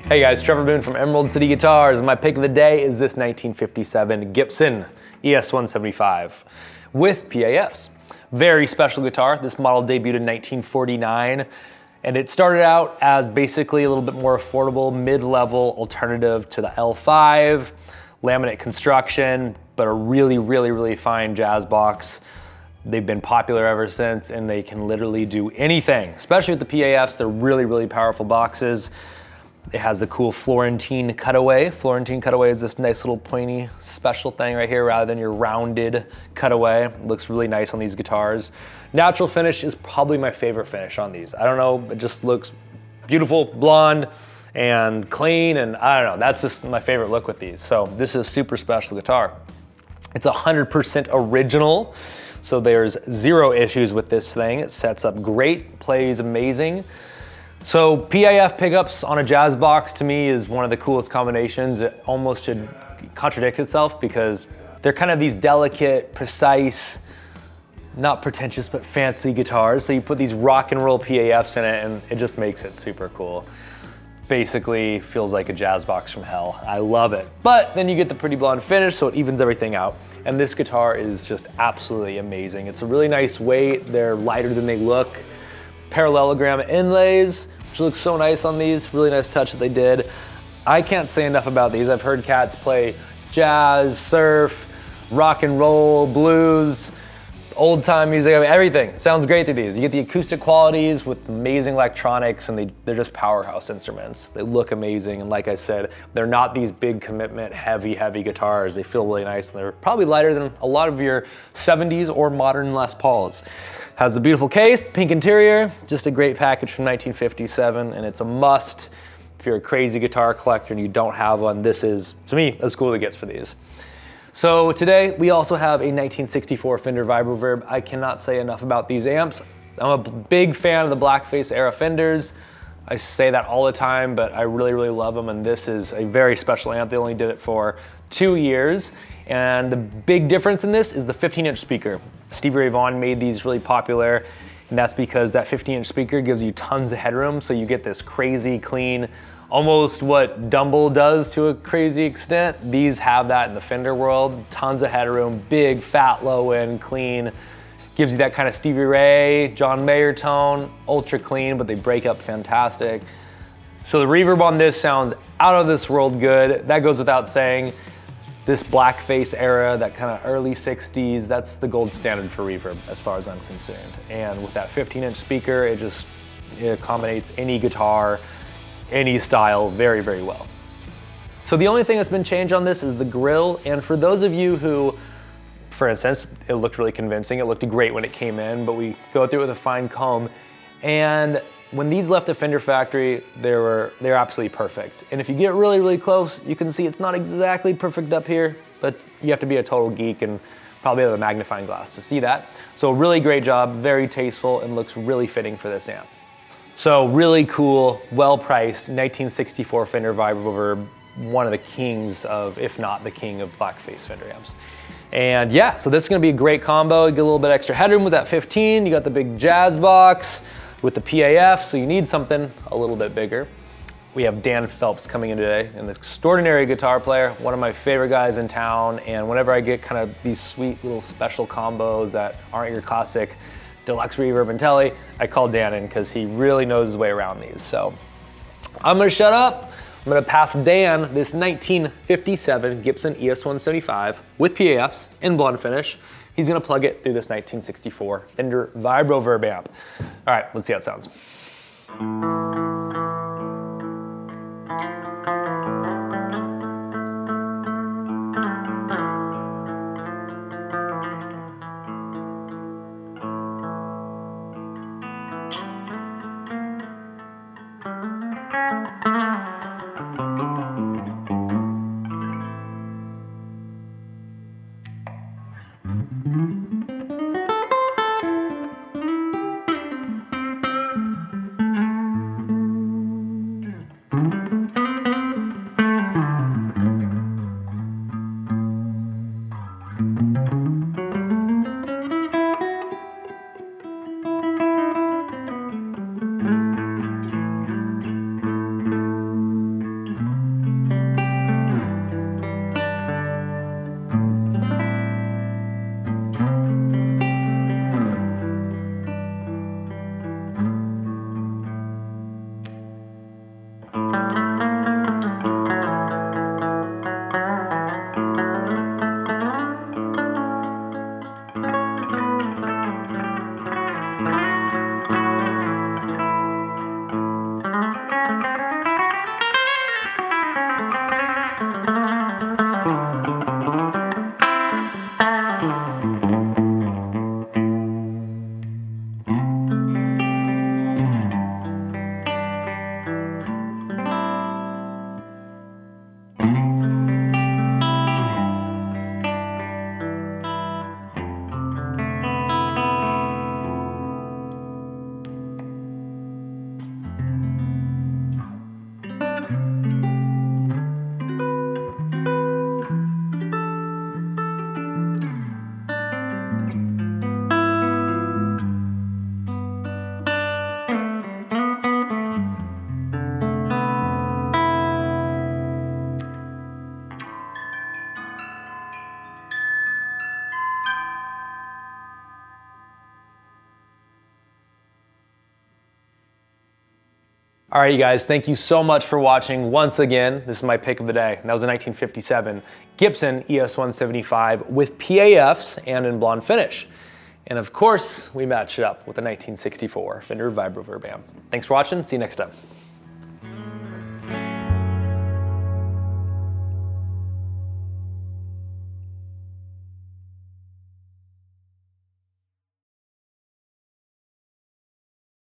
Hey guys, Trevor Boone from Emerald City Guitars. My pick of the day is this 1957 Gibson ES-175 with PAFs. Very special guitar. This model debuted in 1949, and it started out as basically a little bit more affordable, mid-level alternative to the L5, laminate construction, but a really fine jazz box. They've been popular ever since, and they can literally do anything, especially with the PAFs. They're really powerful boxes. It has the cool Florentine cutaway. Florentine cutaway is this nice little pointy special thing right here rather than your rounded cutaway. It looks really nice on these guitars. Natural finish is probably my favorite finish on these. I don't know, it just looks beautiful, blonde and clean, and I don't know, that's just my favorite look with these. So this is a super special guitar. It's 100% original, so there's zero issues with this thing. It sets up great, plays amazing. So PAF pickups on a jazz box to me is one of the coolest combinations. It almost should contradict itself because they're kind of these delicate, precise, not pretentious, but fancy guitars. So you put these rock and roll PAFs in it and it just makes it super cool. Basically feels like a jazz box from hell. I love it. But then you get the pretty blonde finish, so it evens everything out. And this guitar is just absolutely amazing. It's a really nice weight. They're lighter than they look. Parallelogram inlays, which looks so nice on these. Really nice touch that they did. I can't say enough about these. I've heard cats play jazz, surf, rock and roll, blues, old time music, I mean, everything. Sounds great through these. You get the acoustic qualities with amazing electronics, and they're just powerhouse instruments. They look amazing, and like I said, they're not these big commitment, heavy guitars. They feel really nice, and they're probably lighter than a lot of your 70s or modern Les Pauls. Has a beautiful case, pink interior, just a great package from 1957, and it's a must. If you're a crazy guitar collector and you don't have one, this is, to me, as cool as it gets for these. So today, we also have a 1964 Fender Vibroverb. I cannot say enough about these amps. I'm a big fan of the blackface era Fenders. I say that all the time, but I really love them, and this is a very special amp. They only did it for 2 years, and the big difference in this is the 15-inch speaker. Stevie Ray Vaughan made these really popular, and that's because that 15-inch speaker gives you tons of headroom, so you get this crazy clean, almost what Dumble does to a crazy extent. These have that in the Fender world. Tons of headroom, big, fat, low end, clean. Gives you that kind of Stevie Ray, John Mayer tone, ultra clean, but they break up fantastic. So the reverb on this sounds out of this world good. That goes without saying. This blackface era, that kind of early 60s, that's the gold standard for reverb as far as I'm concerned. And with that 15-inch speaker, it accommodates any guitar, any style very well. So the only thing that's been changed on this is the grill, and for those of you who, for instance, it looked really convincing, it looked great when it came in, but we go through it with a fine comb, and when these left the Fender factory, they're absolutely perfect. And if you get really close, you can see it's not exactly perfect up here, but you have to be a total geek and probably have a magnifying glass to see that. So really great job, very tasteful, and looks really fitting for this amp. So really cool, well-priced 1964 Fender Vibroverb, one of the kings of, if not the king of blackface Fender amps. And yeah, so this is gonna be a great combo. You get a little bit extra headroom with that 15, you got the big jazz box with the PAF, so you need something a little bit bigger. We have Dan Phelps coming in today, an extraordinary guitar player, one of my favorite guys in town, and whenever I get kind of these sweet little special combos that aren't your classic deluxe reverb and telly, I call Dan in because he really knows his way around these. So I'm gonna shut up. I'm gonna pass Dan this 1957 Gibson ES-175 with PAFs in blonde finish. He's gonna plug it through this 1964 Fender Vibroverb amp. All right, let's see how it sounds. All right, you guys, thank you so much for watching once again. This is my pick of the day. That was a 1957 Gibson ES-175 with PAFs and in blonde finish. And of course, we matched it up with a 1964 Fender Vibroverb amp. Thanks for watching. See you next time.